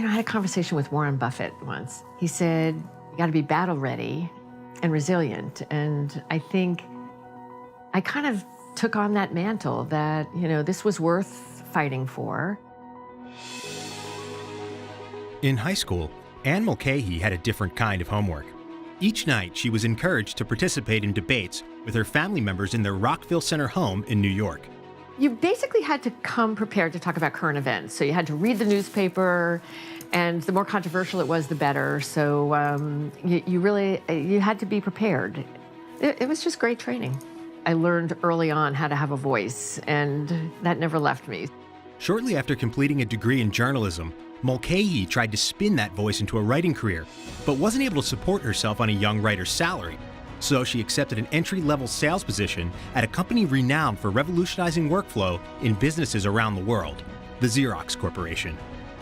I had a conversation with Warren Buffett once. He said, you got to be battle ready and resilient. And I think I kind of took on that mantle that, this was worth fighting for. In high school, Anne Mulcahy had a different kind of homework. Each night, she was encouraged to participate in debates with her family members in their Rockville Center home in New York. You basically had to come prepared to talk about current events. So you had to read the newspaper, and the more controversial it was, the better. So you had to be prepared. It was just great training. I learned early on how to have a voice, and that never left me. Shortly after completing a degree in journalism, Mulcahy tried to spin that voice into a writing career, but wasn't able to support herself on a young writer's salary. So she accepted an entry-level sales position at a company renowned for revolutionizing workflow in businesses around the world, the Xerox Corporation.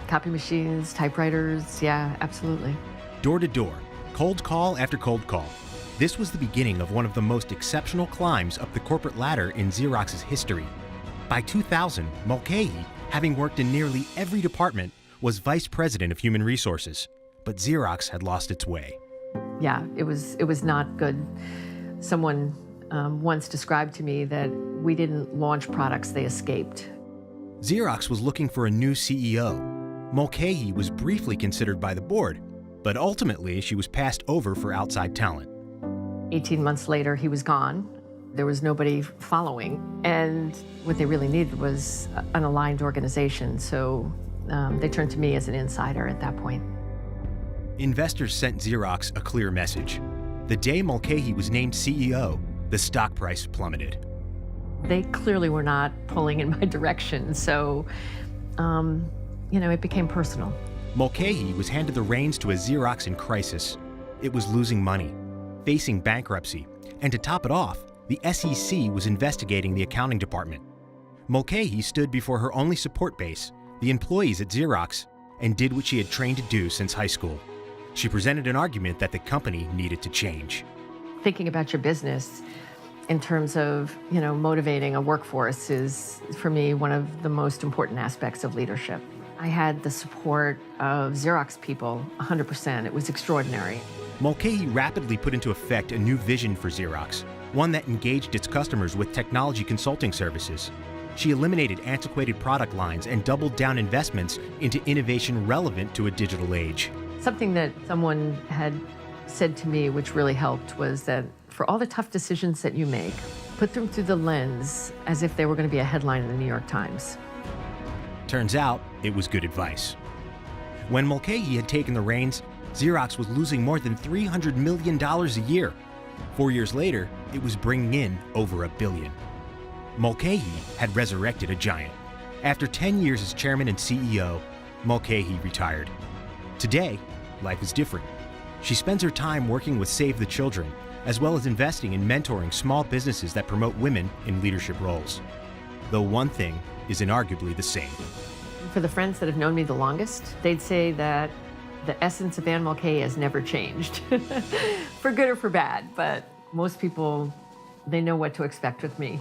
Copy machines, typewriters, yeah, absolutely. Door to door, cold call after cold call. This was the beginning of one of the most exceptional climbs up the corporate ladder in Xerox's history. By 2000, Mulcahy, having worked in nearly every department, was vice president of human resources, but Xerox had lost its way. Yeah, it was not good. Someone once described to me that we didn't launch products, they escaped. Xerox was looking for a new CEO. Mulcahy was briefly considered by the board, but ultimately she was passed over for outside talent. 18 months later, he was gone. There was nobody following, and what they really needed was an aligned organization, so they turned to me as an insider at that point. Investors sent Xerox a clear message. The day Mulcahy was named CEO, the stock price plummeted. They clearly were not pulling in my direction, so, it became personal. Mulcahy was handed the reins to a Xerox in crisis. It was losing money, facing bankruptcy, and to top it off, the SEC was investigating the accounting department. Mulcahy stood before her only support base, the employees at Xerox, and did what she had trained to do since high school. She presented an argument that the company needed to change. Thinking about your business in terms of, motivating a workforce is, for me, one of the most important aspects of leadership. I had the support of Xerox people 100%. It was extraordinary. Mulcahy rapidly put into effect a new vision for Xerox, one that engaged its customers with technology consulting services. She eliminated antiquated product lines and doubled down investments into innovation relevant to a digital age. Something that someone had said to me, which really helped, was that for all the tough decisions that you make, put them through the lens as if they were going to be a headline in the New York Times. Turns out, it was good advice. When Mulcahy had taken the reins, Xerox was losing more than $300 million a year. 4 years later, it was bringing in over $1 billion. Mulcahy had resurrected a giant. After 10 years as chairman and CEO, Mulcahy retired. Today, life is different. She spends her time working with Save the Children, as well as investing in mentoring small businesses that promote women in leadership roles. Though one thing is inarguably the same. For the friends that have known me the longest, they'd say that the essence of Anne Mulcahy has never changed, for good or for bad, but most people, they know what to expect with me.